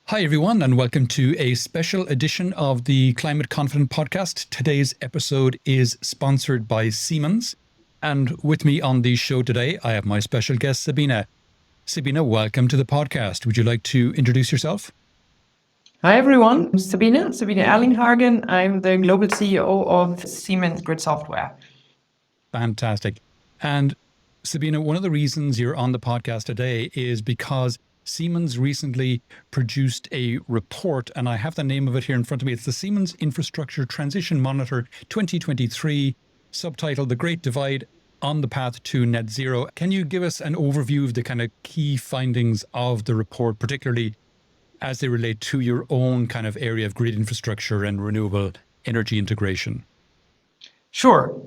Hi, everyone, and welcome to a special edition of the Climate Confident podcast. Today's episode is sponsored by Siemens. And with me on the show today, I have my special guest, Sabine. Sabine, welcome to the podcast. Would you like to introduce yourself? Hi, everyone. I'm Sabine Erlinghagen. I'm the global CEO of Siemens Grid Software. Fantastic. And Sabine, one of the reasons you're on the podcast today is because Siemens recently produced a report, and I have the name of it here in front of me. It's the Siemens Infrastructure Transition Monitor 2023, subtitled The Great Divide on the Path to Net Zero. Can you give us an overview of the kind of key findings of the report, particularly as they relate to your own kind of area of grid infrastructure and renewable energy integration? Sure.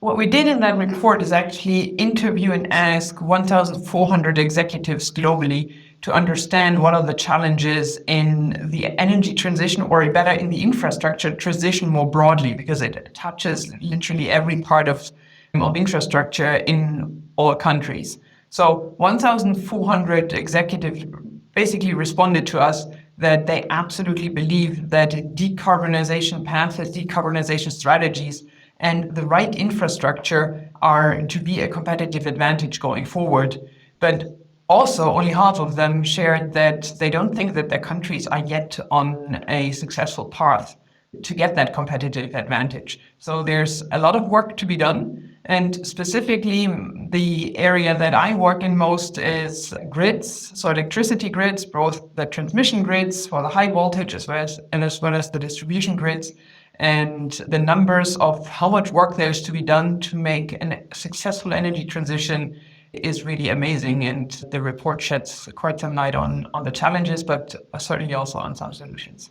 What we did in that report is actually interview and ask 1,400 executives globally to understand what are the challenges in the energy transition, or better, in the infrastructure transition more broadly, because it touches literally every part of infrastructure in all countries. So 1,400 executives basically responded to us that they absolutely believe that decarbonization paths, decarbonization strategies, and the right infrastructure are to be a competitive advantage going forward. But also, only half of them shared that they don't think that their countries are yet on a successful path to get that competitive advantage. So there's a lot of work to be done. And specifically, the area that I work in most is grids, so electricity grids, both the transmission grids for the high voltage as well as the distribution grids. And the numbers of how much work there is to be done to make a successful energy transition is really amazing. And the report sheds quite some light on the challenges, but certainly also on some solutions.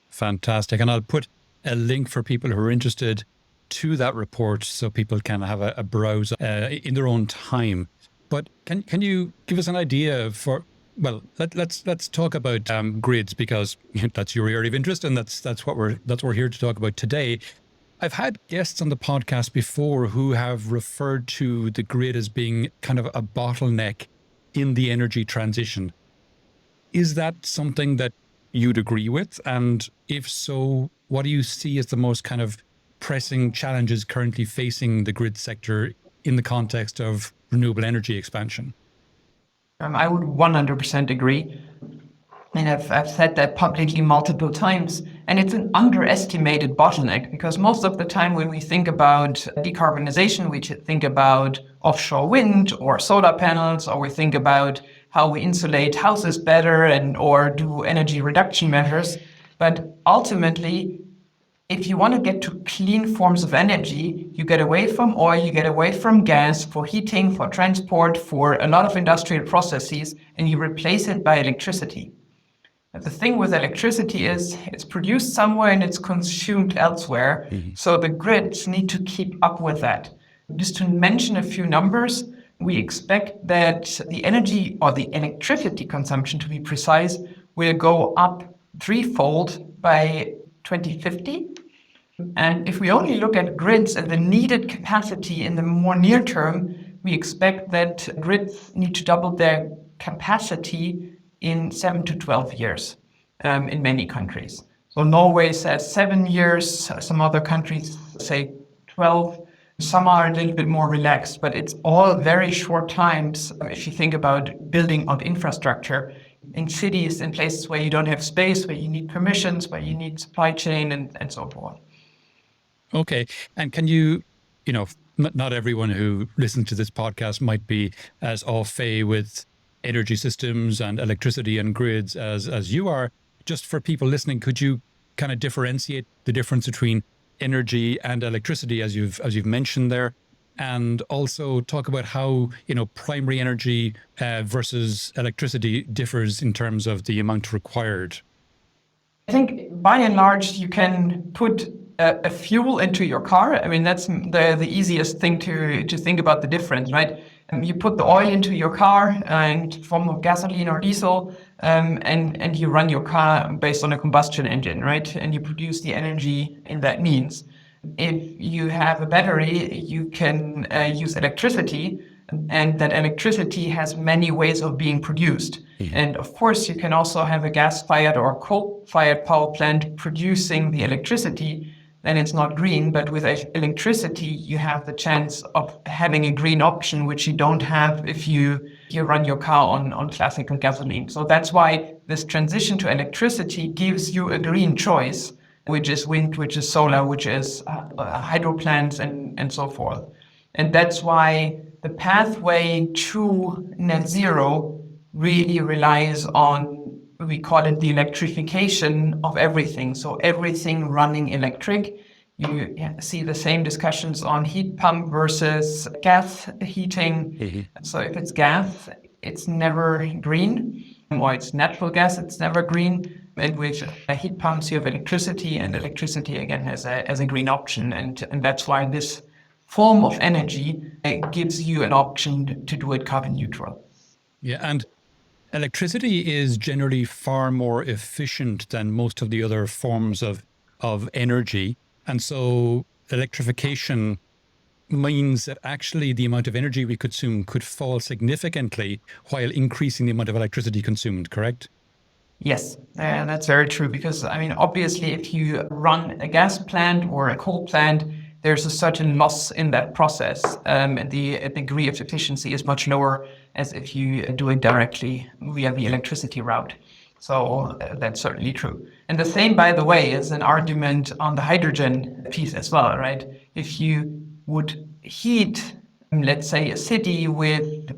Fantastic. And I'll put a link for people who are interested to that report so people can have a browse in their own time. But can you give us an idea for, well, let's talk about grids, because that's your area of interest, and that's what we're here to talk about today. I've had guests on the podcast before who have referred to the grid as being kind of a bottleneck in the energy transition. Is that something that you'd agree with? And if so, what do you see as the most kind of pressing challenges currently facing the grid sector in the context of renewable energy expansion? I would 100% agree. And I've said that publicly multiple times. And it's an underestimated bottleneck, because most of the time when we think about decarbonization, we think about offshore wind or solar panels, or we think about how we insulate houses better or do energy reduction measures. But ultimately, if you want to get to clean forms of energy, you get away from oil, you get away from gas for heating, for transport, for a lot of industrial processes, and you replace it by electricity. The thing with electricity is it's produced somewhere and it's consumed elsewhere. Mm-hmm. So the grids need to keep up with that. Just to mention a few numbers, we expect that the energy, or the electricity consumption to be precise, will go up threefold by 2050. And if we only look at grids and the needed capacity in the more near term, we expect that grids need to double their capacity in 7 to 12 years in many countries. So Norway says 7 years, some other countries say 12. Some are a little bit more relaxed, but it's all very short times if you think about building of infrastructure in cities, in places where you don't have space, where you need permissions, where you need supply chain and so forth. Okay. And can you, not everyone who listens to this podcast might be as au fait with energy systems and electricity and grids as you are. Just for people listening, could you kind of differentiate the difference between energy and electricity, as you've mentioned there, and also talk about how primary energy versus electricity differs in terms of the amount required? I think by and large you can put a fuel into your car. That's the easiest thing to think about the difference, right? You put the oil into your car in form of gasoline or diesel, and you run your car based on a combustion engine, right? And you produce the energy in that means. If you have a battery, you can use electricity, and that electricity has many ways of being produced. And of course, you can also have a gas-fired or coal-fired power plant producing the electricity, then it's not green. But with electricity, you have the chance of having a green option, which you don't have if you run your car on classical gasoline. So that's why this transition to electricity gives you a green choice, which is wind, which is solar, which is hydro plants, and so forth. And that's why the pathway to net zero really relies on, we call it the electrification of everything. So everything running electric. You see the same discussions on heat pump versus gas heating. So if it's gas, it's never green, or it's natural gas, it's never green. And with heat pumps, you have electricity, and electricity again has a green option. And that's why this form of energy gives you an option to do it carbon neutral. Yeah, and electricity is generally far more efficient than most of the other forms of energy. And so electrification means that actually the amount of energy we consume could fall significantly while increasing the amount of electricity consumed, correct? Yes, that's very true. Because, I mean, obviously, if you run a gas plant or a coal plant, there's a certain loss in that process. And the degree of efficiency is much lower as if you do it directly via the electricity route. So that's certainly true. And the same, by the way, is an argument on the hydrogen piece as well, right? If you would heat, let's say, a city with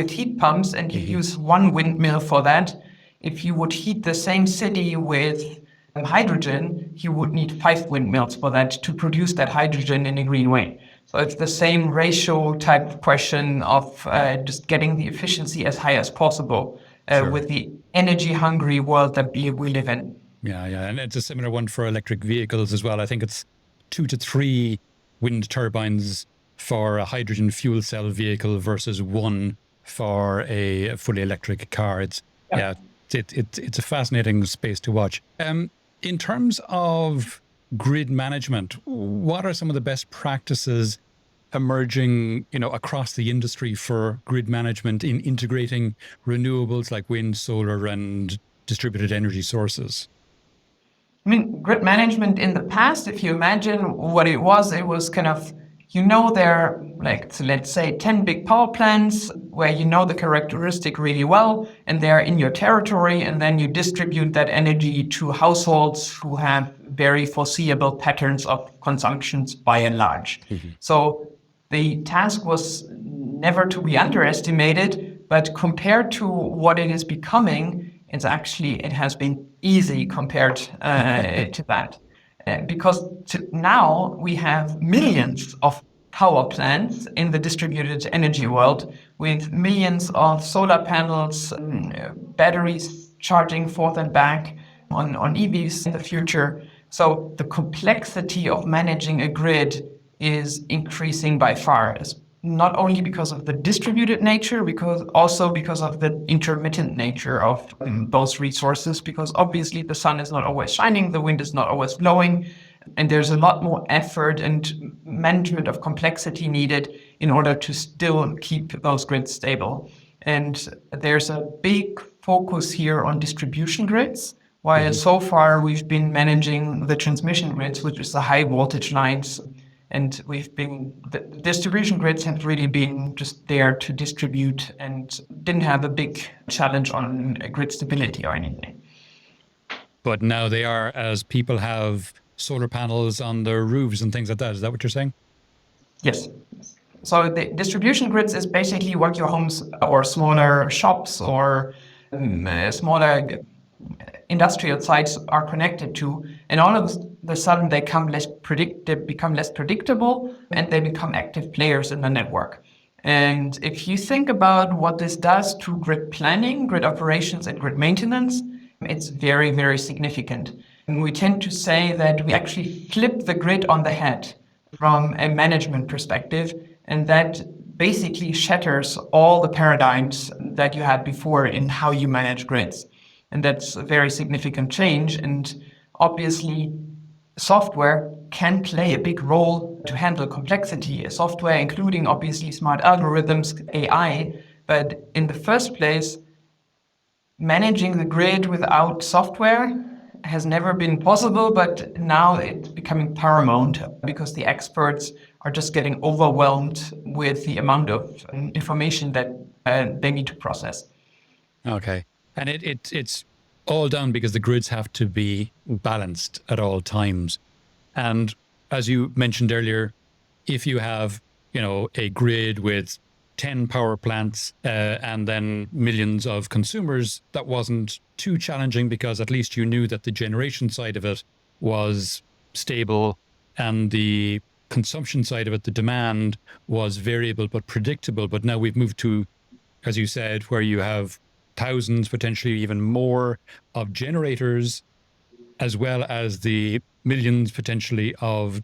heat pumps, and you use one windmill for that, if you would heat the same city with hydrogen, you would need 5 windmills for that to produce that hydrogen in a green way. So it's the same ratio type of question of just getting the efficiency as high as possible with the energy hungry world that we live in. Yeah, and it's a similar one for electric vehicles as well. I think it's 2 to 3 wind turbines for a hydrogen fuel cell vehicle versus 1 for a fully electric car. It's a fascinating space to watch. In terms of grid management, what are some of the best practices emerging, across the industry for grid management in integrating renewables like wind, solar, and distributed energy sources? I mean, grid management in the past, if you imagine what it was kind of, there are, let's say 10 big power plants where the characteristic really well, and they're in your territory, and then you distribute that energy to households who have very foreseeable patterns of consumptions by and large. So the task was never to be underestimated, but compared to what it is becoming, it has been easy compared to that. Because now we have millions of power plants in the distributed energy world, with millions of solar panels, batteries charging forth and back on EVs in the future. So the complexity of managing a grid is increasing by far, not only because of the distributed nature, also because of the intermittent nature of those resources, because obviously the sun is not always shining, the wind is not always blowing, and there's a lot more effort and management of complexity needed in order to still keep those grids stable. And there's a big focus here on distribution grids, while so far we've been managing the transmission grids, which is the high voltage lines. And the distribution grids have really been just there to distribute and didn't have a big challenge on grid stability or anything. But now they are, as people have solar panels on their roofs and things like that. Is that what you're saying? Yes. So the distribution grids is basically what your homes or smaller shops or smaller industrial sites are connected to, and all of a sudden they become less predictable, and they become active players in the network. And if you think about what this does to grid planning, grid operations, and grid maintenance, it's very, very significant. And we tend to say that we actually flip the grid on the head from a management perspective, and that basically shatters all the paradigms that you had before in how you manage grids. And that's a very significant change. And obviously, software can play a big role to handle complexity, software, including obviously smart algorithms, AI. But in the first place, managing the grid without software has never been possible, but now it's becoming paramount because the experts are just getting overwhelmed with the amount of information that they need to process. Okay. And it's all down because the grids have to be balanced at all times. And as you mentioned earlier, if you have, a grid with 10 power plants and then millions of consumers, that wasn't too challenging because at least you knew that the generation side of it was stable and the consumption side of it, the demand, was variable but predictable. But now we've moved to, as you said, where you have thousands, potentially even more, of generators, as well as the millions potentially of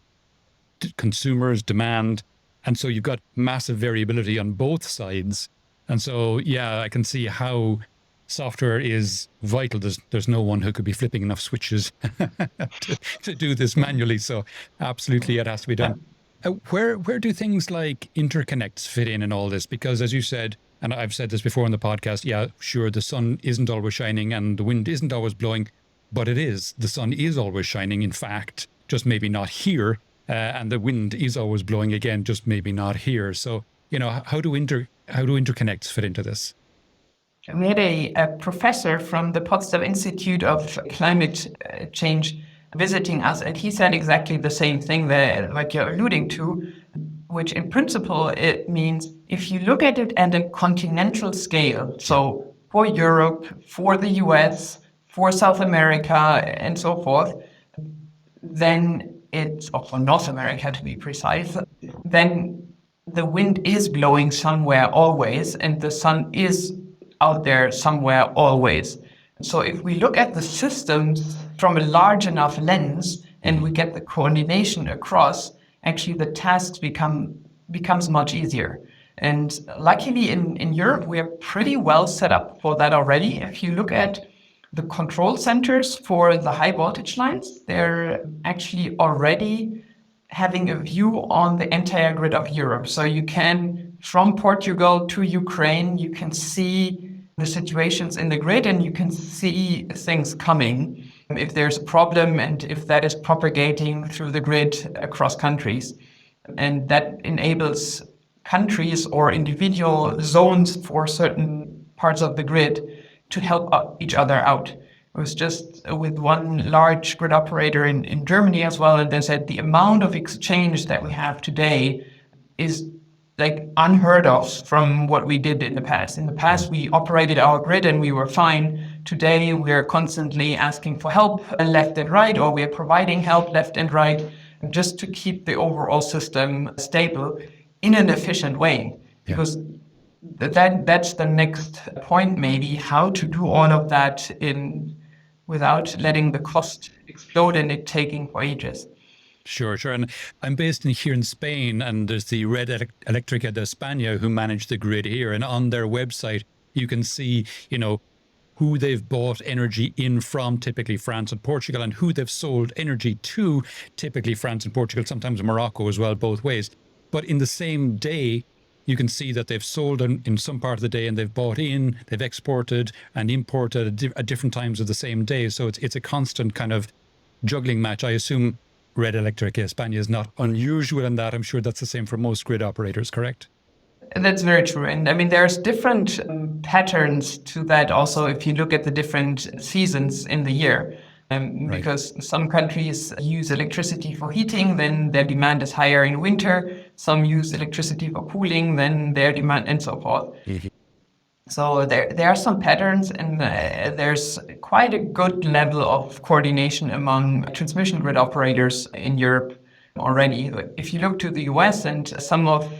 consumers, demand. And so you've got massive variability on both sides. And so, yeah, I can see how software is vital. There's no one who could be flipping enough switches to do this manually. So absolutely, it has to be done. Where do things like interconnects fit in all this? Because as you said, and I've said this before on the podcast, yeah, sure, the sun isn't always shining and the wind isn't always blowing, but it is. The sun is always shining, in fact, just maybe not here. And the wind is always blowing again, just maybe not here. So, how do interconnects fit into this? We had a professor from the Potsdam Institute of Climate Change visiting us, and he said exactly the same thing that, like you're alluding to, which in principle, it means if you look at it at a continental scale, so for Europe, for the US, for South America, and so forth, then or for North America to be precise, then the wind is blowing somewhere always, and the sun is out there somewhere always. So if we look at the systems from a large enough lens and we get the coordination across, actually the tasks becomes much easier. And luckily in Europe, we are pretty well set up for that already. If you look at the control centers for the high voltage lines, they're actually already having a view on the entire grid of Europe. So you can, from Portugal to Ukraine, you can see the situations in the grid and you can see things coming if there's a problem and if that is propagating through the grid across countries. And that enables countries or individual zones for certain parts of the grid to help each other out. It was just with one large grid operator in Germany as well, and they said the amount of exchange that we have today is like unheard of from what we did in the past. In the past, we operated our grid and we were fine. Today, we're constantly asking for help left and right, or we're providing help left and right, just to keep the overall system stable in an efficient way. Yeah. Because that's the next point, maybe, how to do all of that without letting the cost explode and it taking for ages. Sure. And I'm based here in Spain, and there's the Red Eléctrica de España who manage the grid here. And on their website, you can see, who they've bought energy in from, typically France and Portugal, and who they've sold energy to, typically France and Portugal, sometimes Morocco as well, both ways. But in the same day, you can see that they've sold in some part of the day and they've bought in, they've exported and imported at different times of the same day. So it's a constant kind of juggling match. I assume Red Eléctrica España is not unusual in that. I'm sure that's the same for most grid operators, correct? That's very true. And I mean, there's different patterns to that also if you look at the different seasons in the year. Right. Because some countries use electricity for heating, then their demand is higher in winter. Some use electricity for cooling, then their demand, and so forth. Mm-hmm. So there are some patterns, and there's quite a good level of coordination among transmission grid operators in Europe already. If you look to the US, and some of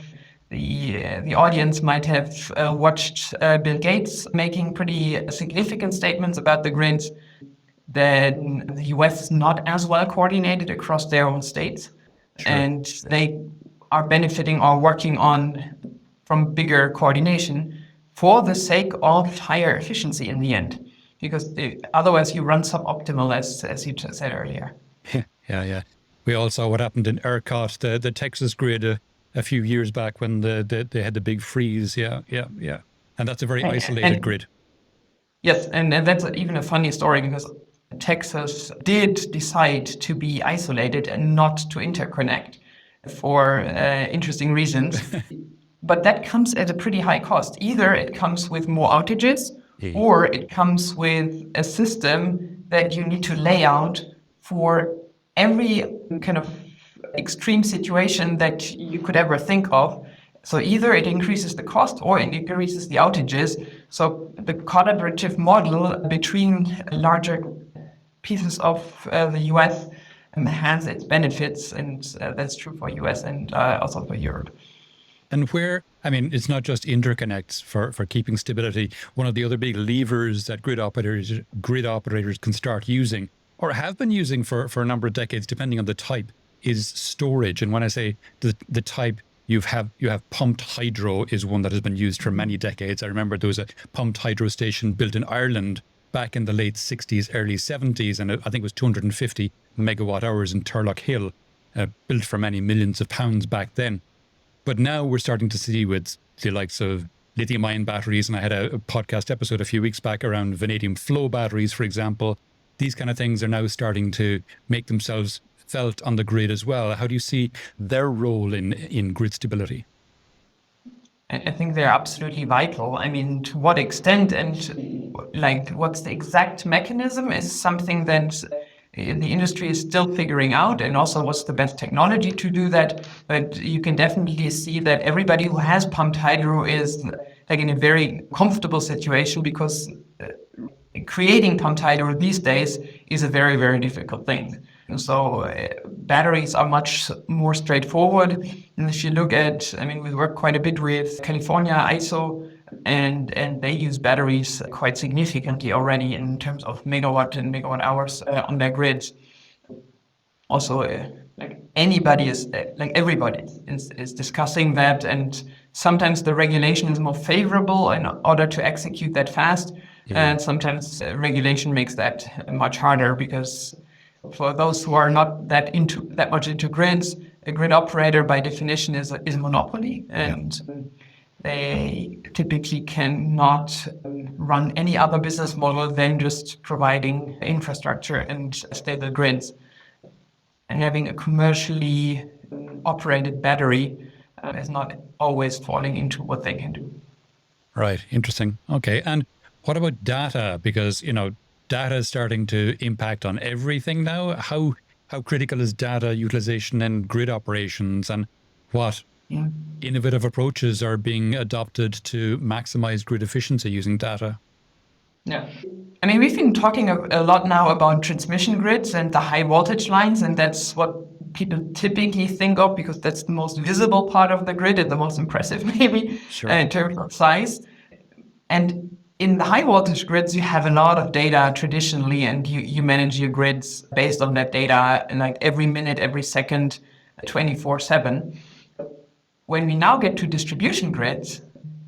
the audience might have watched Bill Gates making pretty significant statements about the grids, that the US is not as well coordinated across their own states. Sure. And they are benefiting or working on from bigger coordination for the sake of higher efficiency in the end, because otherwise you run suboptimal, as you just said earlier. Yeah. We all saw what happened in ERCOT, the Texas grid, a few years back when they had the big freeze. Yeah. And that's a very isolated And grid. yes, and that's even a funny story because Texas did decide to be isolated and not to interconnect for interesting reasons. But that comes at a pretty high cost. Either it comes with more outages Yeah. or it comes with a system that you need to lay out for every kind of extreme situation that you could ever think of. So either it increases the cost or it increases the outages. So the collaborative model between larger pieces of the US has its benefits, and that's true for US and also for Europe. And where, I mean, it's not just interconnects for keeping stability. One of the other big levers that grid operators can start using or have been using for a number of decades, depending on the type, is storage. And when I say the type, you have pumped hydro is one that has been used for many decades. I remember there was a pumped hydro station built in Ireland back in the late 60s, early 70s, and I think it was 250 megawatt hours in Turlock Hill, built for many millions of pounds back then. But now we're starting to see with the likes of lithium-ion batteries, and I had a podcast episode a few weeks back around vanadium flow batteries, for example. These kind of things are now starting to make themselves felt on the grid as well. How do you see their role in grid stability? I think they're absolutely vital. I mean, to what extent and like what's the exact mechanism is something that the industry is still figuring out, and also what's the best technology to do that. But you can definitely see that everybody who has pumped hydro is like in a very comfortable situation because creating pumped hydro these days is a very, very difficult thing. So batteries are much more straightforward. And if you look at, I mean, we work quite a bit with California ISO, and they use batteries quite significantly already in terms of megawatt and megawatt hours on their grids. Also, like anybody is, like everybody is discussing that, and sometimes the regulation is more favorable in order to execute that fast, and sometimes regulation makes that much harder because for those who are not that much into grids, a grid operator by definition is a monopoly, and they typically cannot run any other business model than just providing infrastructure and stable grids. And having a commercially operated battery is not always falling into what they can do. Right. Interesting. Okay. And what about data? Because, data is starting to impact on everything now. How critical is data utilization in grid operations, and what innovative approaches are being adopted to maximize grid efficiency using data? Yeah. I mean, we've been talking a lot now about transmission grids and the high voltage lines, and that's what people typically think of because that's the most visible part of the grid and the most impressive, maybe, in terms of size. And in the high voltage grids, you have a lot of data traditionally, and you manage your grids based on that data, and like every minute, every second, 24/7. When we now get to distribution grids,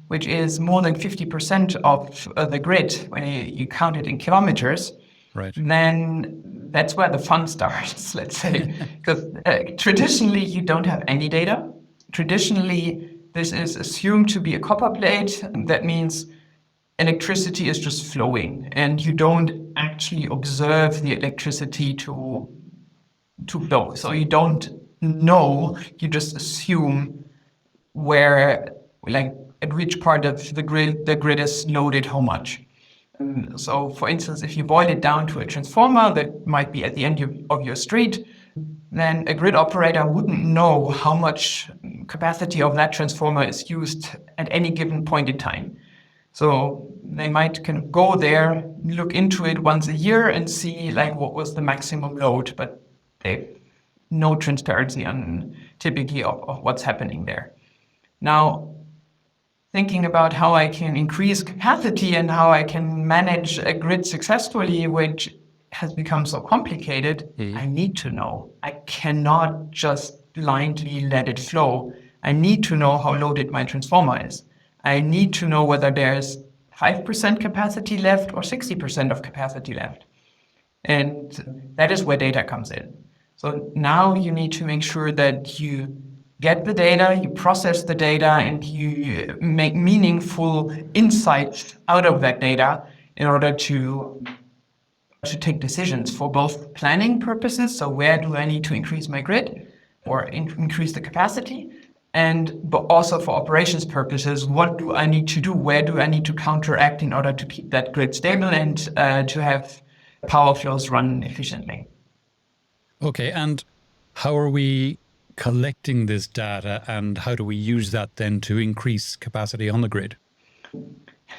which is more than 50% of the grid when you count it in kilometers, right, then that's where the fun starts, let's say. Because traditionally, you don't have any data. Traditionally, this is assumed to be a copper plate. That means electricity is just flowing, and you don't actually observe the electricity to flow. So you don't know, you just assume where, like, at which part of the grid is loaded how much. So, for instance, if you boil it down to a transformer that might be at the end of your street, then a grid operator wouldn't know how much capacity of that transformer is used at any given point in time. So they might kind of go there, look into it once a year and see like what was the maximum load, but they have no transparency on typically of what's happening there. Now, thinking about how I can increase capacity and how I can manage a grid successfully, which has become so complicated, I need to know. I cannot just blindly let it flow. I need to know how loaded my transformer is. I need to know whether there's 5% capacity left or 60% of capacity left. And that is where data comes in. So now you need to make sure that you get the data, you process the data, and you make meaningful insights out of that data in order to take decisions for both planning purposes. So where do I need to increase my grid or increase the capacity? But also for operations purposes, what do I need to do? Where do I need to counteract in order to keep that grid stable and to have power flows run efficiently? Okay, and how are we collecting this data, and how do we use that then to increase capacity on the grid?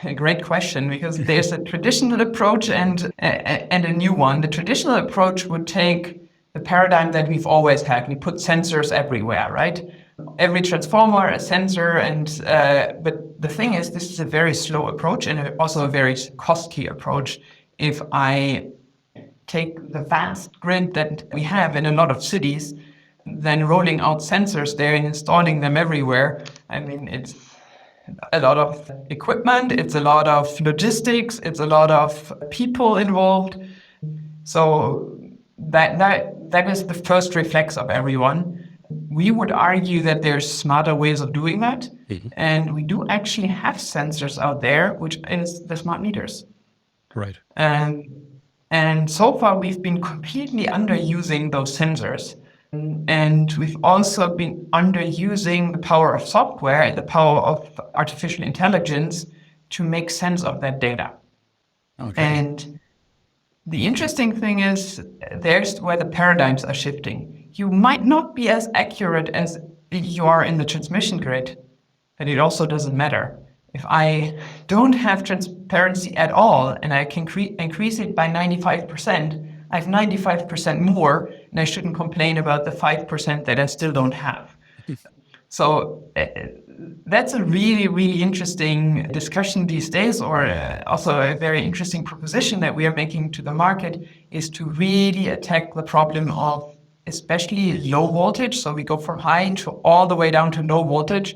A great question, because there's a traditional approach and a new one. The traditional approach would take the paradigm that we've always had. We put sensors everywhere, right? Every transformer, a sensor, and but the thing is, this is a very slow approach and also a very costly approach. If I take the vast grid that we have in a lot of cities, then rolling out sensors there and installing them everywhere, I mean, it's a lot of equipment, it's a lot of logistics, it's a lot of people involved. So that is the first reflex of everyone. We would argue that there's smarter ways of doing that. Mm-hmm. And we do actually have sensors out there, which is the smart meters. Right. And so far we've been completely underusing those sensors. And we've also been underusing the power of software and the power of artificial intelligence to make sense of that data. Okay. And the interesting thing is, there's where the paradigms are shifting. You might not be as accurate as you are in the transmission grid, but it also doesn't matter. If I don't have transparency at all and I can increase it by 95%, I have 95% more, and I shouldn't complain about the 5% that I still don't have. So that's a really, really interesting discussion these days, or also a very interesting proposition that we are making to the market, is to really attack the problem of especially low voltage. So we go from high to all the way down to low voltage,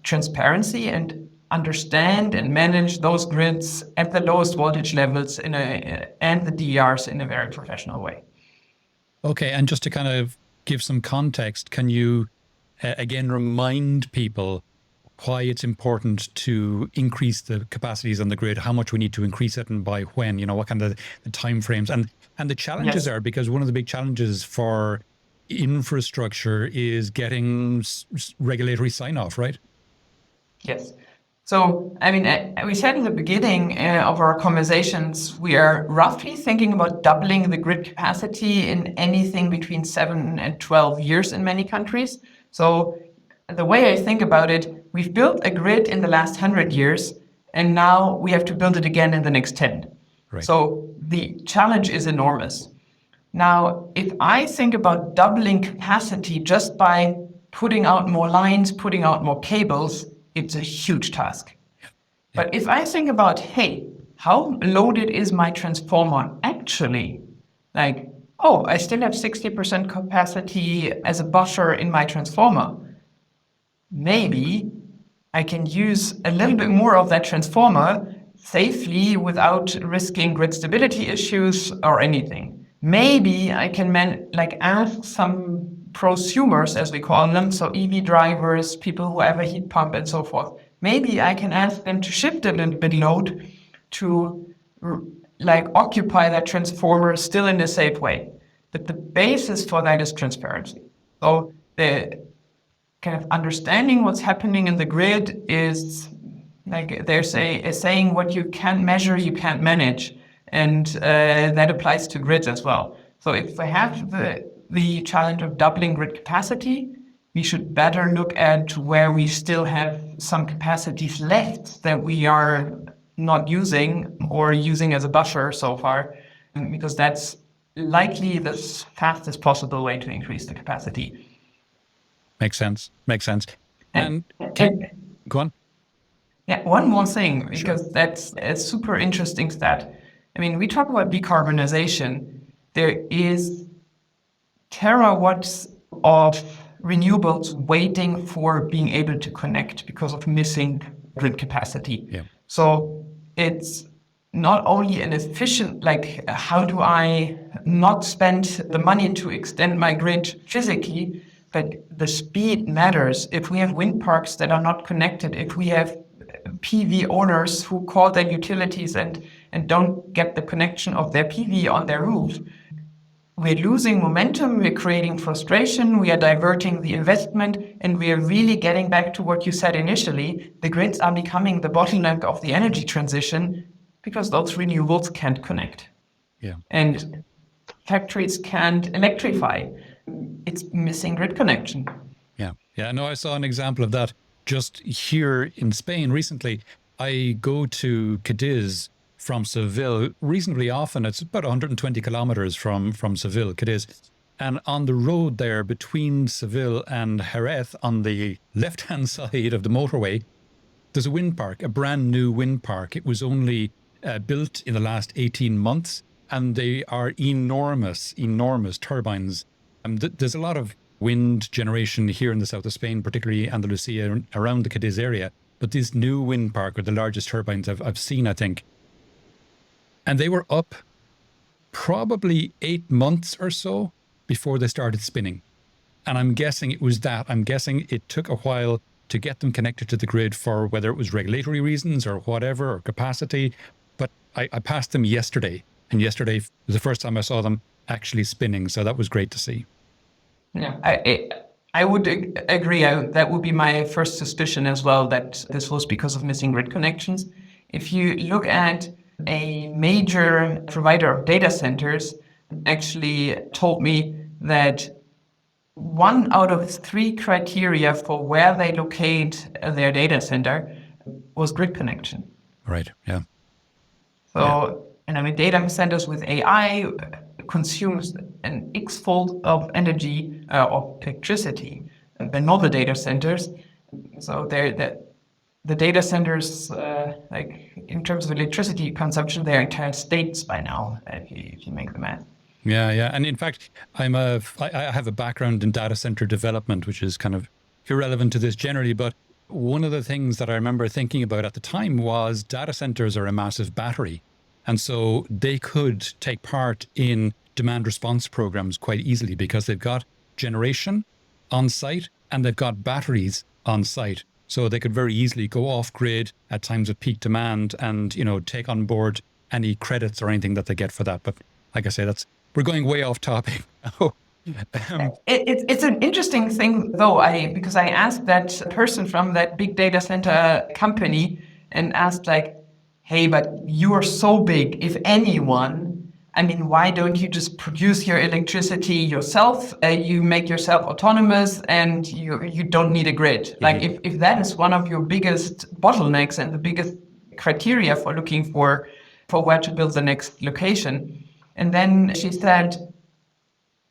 transparency, and understand and manage those grids at the lowest voltage levels and the DERs in a very professional way. Okay, and just to kind of give some context, can you again remind people why it's important to increase the capacities on the grid, how much we need to increase it and by when, what kind of the timeframes and the challenges are, because one of the big challenges for infrastructure is getting regulatory sign-off, right? Yes. So, I mean, we said in the beginning of our conversations, we are roughly thinking about doubling the grid capacity in anything between 7 and 12 years in many countries. So the way I think about it, we've built a grid in the last 100 years, and now we have to build it again in the next 10. Right. So the challenge is enormous. Now, if I think about doubling capacity just by putting out more lines, putting out more cables, it's a huge task. Yeah. But if I think about, hey, how loaded is my transformer actually? Like, oh, I still have 60% capacity as a buffer in my transformer. Maybe I can use a little bit more of that transformer safely without risking grid stability issues or anything. Maybe I can ask some prosumers, as we call them, so EV drivers, people who have a heat pump and so forth. Maybe I can ask them to shift a little bit load to occupy that transformer still in a safe way. But the basis for that is transparency. So the kind of understanding what's happening in the grid is there's a saying, what you can't measure, you can't manage. And that applies to grids as well. So if we have the challenge of doubling grid capacity, we should better look at where we still have some capacities left that we are not using or using as a buffer so far, because that's likely the fastest possible way to increase the capacity. Makes sense. And go on. Yeah, one more thing, because that's a super interesting stat. I mean, we talk about decarbonization. There is terawatts of renewables waiting for being able to connect because of missing grid capacity. Yeah. So it's not only an efficient, like how do I not spend the money to extend my grid physically, but the speed matters. If we have wind parks that are not connected, if we have PV owners who call their utilities and don't get the connection of their PV on their roof, we're losing momentum, we're creating frustration, we are diverting the investment, and we are really getting back to what you said initially. The grids are becoming the bottleneck of the energy transition because those renewables can't connect. Yeah. And factories can't electrify. It's missing grid connection. Yeah. Yeah. No, I saw an example of that just here in Spain recently. I go to Cadiz from Seville reasonably often. It's about 120 kilometers from Seville, Cadiz. And on the road there between Seville and Jerez, on the left-hand side of the motorway, there's a wind park, a brand new wind park. It was only built in the last 18 months, and they are enormous, enormous turbines. There's a lot of wind generation here in the south of Spain, particularly Andalusia, around the Cadiz area. But this new wind park are the largest turbines I've seen, I think. And they were up probably 8 months or so before they started spinning. And I'm guessing it was that. I'm guessing it took a while to get them connected to the grid for whether it was regulatory reasons or whatever, or capacity. But I passed them yesterday. And yesterday was the first time I saw them actually spinning. So that was great to see. Yeah, I would agree. That would be my first suspicion as well, that this was because of missing grid connections. If you look at a major provider of data centers, actually told me that 1 out of 3 criteria for where they locate their data center was grid connection. Right, yeah. So, and I mean, data centers with AI consumes an X-fold of energy, of electricity than other data centers. So the data centers, like in terms of electricity consumption, they're entire states by now, if you make the math. Yeah, yeah. And in fact, I have a background in data center development, which is kind of irrelevant to this generally. But one of the things that I remember thinking about at the time was data centers are a massive battery. And so they could take part in demand response programs quite easily because they've got generation on site and they've got batteries on site. So they could very easily go off grid at times of peak demand and, take on board any credits or anything that they get for that. But like I say, we're going way off topic. It's an interesting thing, though, because I asked that person from that big data center company and asked, like, hey, but you are so big, if anyone, I mean, why don't you just produce your electricity yourself? You make yourself autonomous and you don't need a grid. Mm-hmm. Like if that is one of your biggest bottlenecks and the biggest criteria for looking for where to build the next location. And then she said,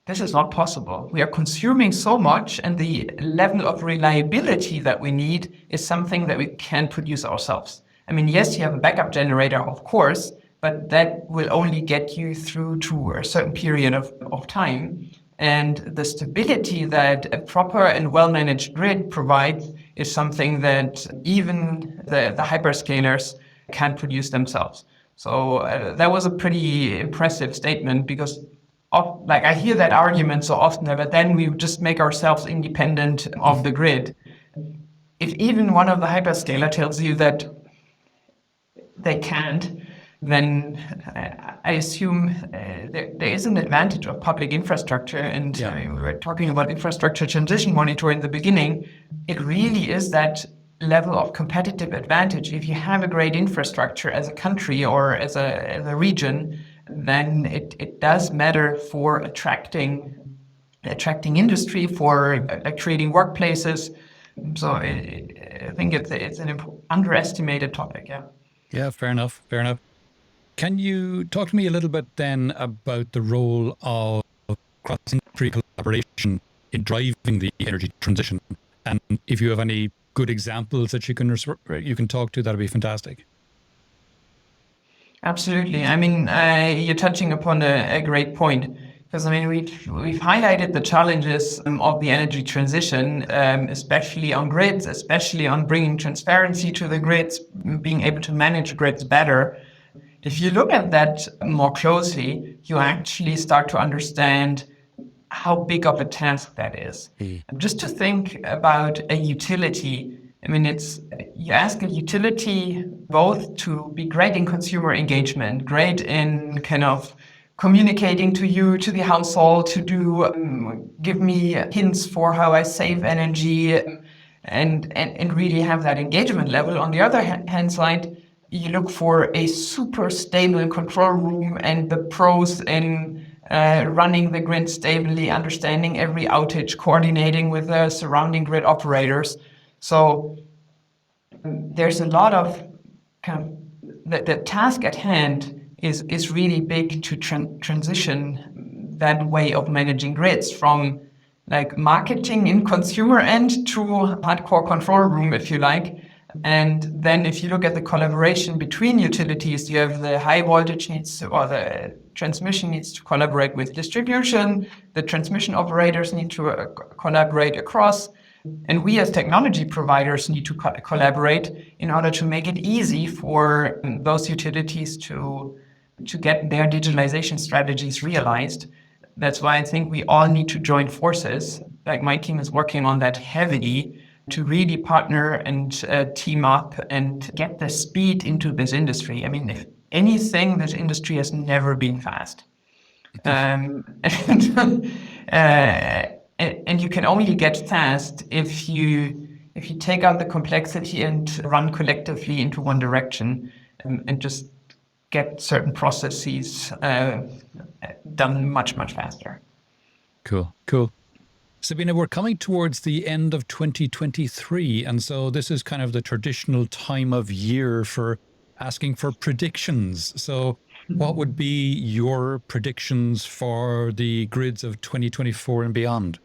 this is not possible. We are consuming so much and the level of reliability that we need is something that we can produce ourselves. I mean, yes, you have a backup generator, of course, but that will only get you through to a certain period of time. And the stability that a proper and well-managed grid provides is something that even the hyperscalers can't produce themselves. So that was a pretty impressive statement because I hear that argument so often, but then we just make ourselves independent of the grid. If even one of the hyperscaler tells you that they can't, then I assume there is an advantage of public infrastructure. And we were talking about infrastructure transition monitor in the beginning. It really is that level of competitive advantage. If you have a great infrastructure as a country or as a region, then it does matter for attracting industry, for creating workplaces. So I think it's an underestimated topic. Yeah. Yeah, fair enough. Fair enough. Can you talk to me a little bit then about the role of cross-industry collaboration in driving the energy transition? And if you have any good examples that you can talk to, that'd be fantastic. Absolutely. I mean, you're touching upon a great point. Because I mean, we've highlighted the challenges of the energy transition, especially on grids, especially on bringing transparency to the grids, being able to manage grids better. if you look at that more closely, you actually start to understand how big of a task that is. Just to think about a utility, I mean, you ask a utility both to be great in consumer engagement, great in kind of communicating to you, to the household, to give me hints for how I save energy, and really have that engagement level. On the other hand side, you look for a super stable control room and the pros in running the grid stably, understanding every outage, coordinating with the surrounding grid operators. So there's a lot of the task at hand is really big to transition that way of managing grids from like marketing in consumer end to hardcore control room, if you like. And then if you look at the collaboration between utilities, you have the high voltage needs or the transmission needs to collaborate with distribution. The transmission operators need to collaborate across. And we as technology providers need to collaborate in order to make it easy for those utilities to get their digitalization strategies realized. That's why I think we all need to join forces. Like my team is working on that heavily to really partner and team up and get the speed into this industry. I mean, if anything, this industry has never been fast. And you can only get fast if you take out the complexity and run collectively into one direction and just get certain processes done much, much faster. Cool, cool. Sabine, we're coming towards the end of 2023, and so this is kind of the traditional time of year for asking for predictions. So what would be your predictions for the grids of 2024 and beyond?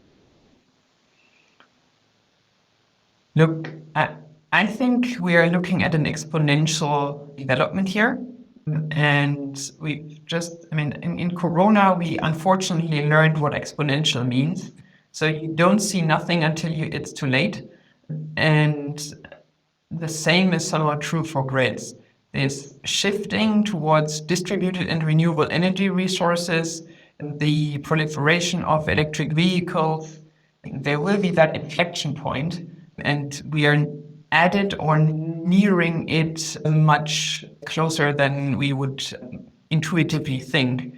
Look, I think we are looking at an exponential development here. And in Corona, we unfortunately learned what exponential means. So you don't see nothing until it's too late. And the same is somewhat true for grids. There's shifting towards distributed and renewable energy resources, the proliferation of electric vehicles. There will be that inflection point, and we are at it or nearing it much closer than we would intuitively think.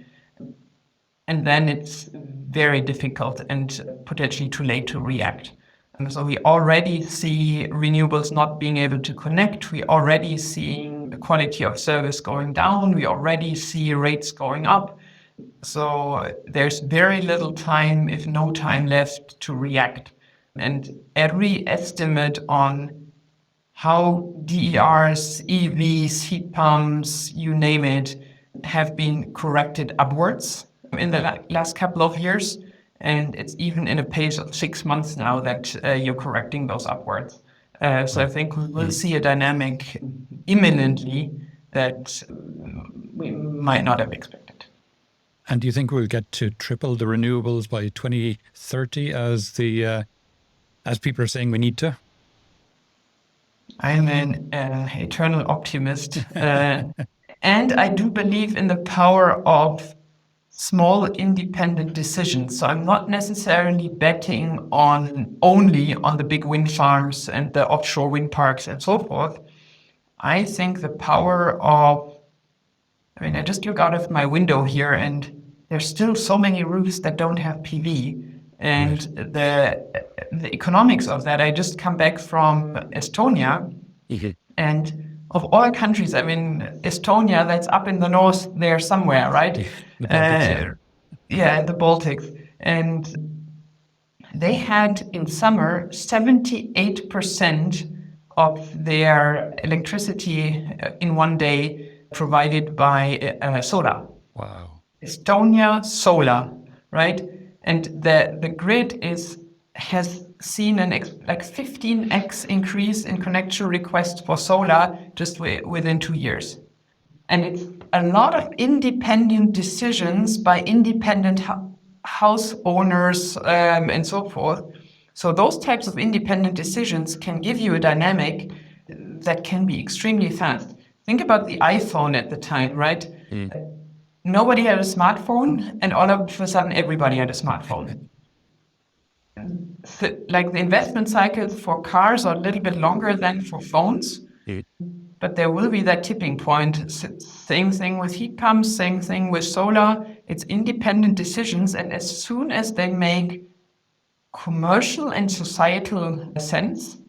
And then it's very difficult and potentially too late to react. And so we already see renewables not being able to connect. We already seeing the quality of service going down. We already see rates going up. So there's very little time, if no time left, to react. And every estimate on how DERs, EVs, heat pumps, you name it, have been corrected upwards in the last couple of years. And it's even in a pace of 6 months now that you're correcting those upwards. So I think we will see a dynamic imminently that we might not have expected. And do you think we'll get to triple the renewables by 2030 as people are saying we need to? I'm an eternal optimist. And I do believe in the power of small independent decisions. So I'm not necessarily betting only on the big wind farms and the offshore wind parks and so forth. I think the power of, I just look out of my window here and there's still so many roofs that don't have PV. And the economics of that, I just come back from Estonia. And of all countries, Estonia, that's up in the north there somewhere, right? The Baltics, yeah, the Baltics. And they had in summer 78% of their electricity in one day provided by solar. Wow. Estonia, solar, right? And the grid has seen an 15x increase in connection requests for solar just within 2 years. And it's a lot of independent decisions by independent house owners and so forth. So those types of independent decisions can give you a dynamic that can be extremely fast. think about the iPhone at the time, right? Nobody had a smartphone, and all of a sudden everybody had a smartphone. Like the investment cycles for cars are a little bit longer than for phones, but there will be that tipping point. Same thing with heat pumps, same thing with solar. It's independent decisions, and as soon as they make commercial and societal sense,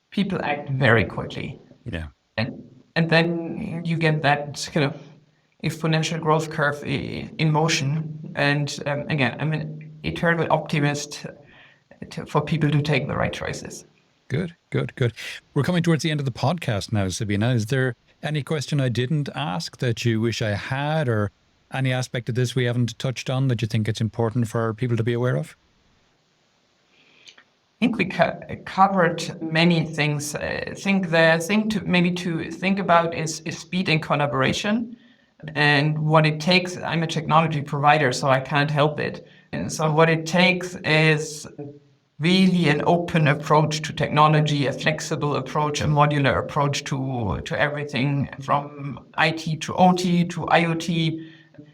people act very quickly. Yeah. And then you get that kind of exponential growth curve in motion. And again, I'm an eternal optimist for people to take the right choices. Good. We're coming towards the end of the podcast now, Sabine. Is there any question I didn't ask that you wish I had, or any aspect of this we haven't touched on that you think it's important for people to be aware of? I think we covered many things. I think the thing to think about is speed and collaboration, and what it takes. I'm a technology provider, so I can't help it. And so what it takes is really an open approach to technology, a flexible approach, a modular approach to everything from IT to OT to IoT,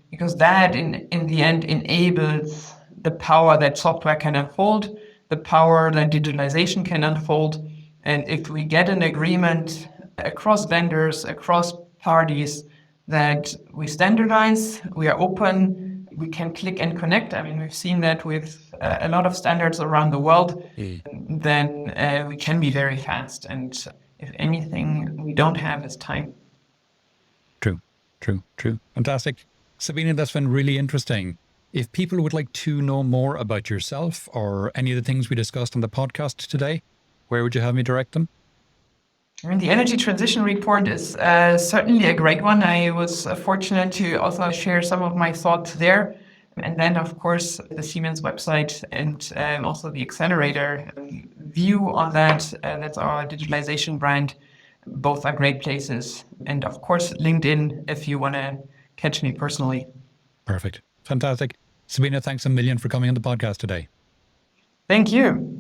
because that in the end enables the power that software can unfold, the power that digitalization can unfold. And if we get an agreement across vendors, across parties, that we standardize, we are open, we can click and connect. I mean, we've seen that with a lot of standards around the world, then we can be very fast. And if anything we don't have is time. True. Fantastic. Sabine, that's been really interesting. If people would like to know more about yourself or any of the things we discussed on the podcast today, where would you have me direct them? I mean, the Energy Transition Report is certainly a great one. I was fortunate to also share some of my thoughts there. And then, of course, the Siemens website and also the Accelerator view on that. That's our digitalization brand. Both are great places. And of course, LinkedIn, if you want to catch me personally. Perfect. Fantastic. Sabine, thanks a million for coming on the podcast today. Thank you.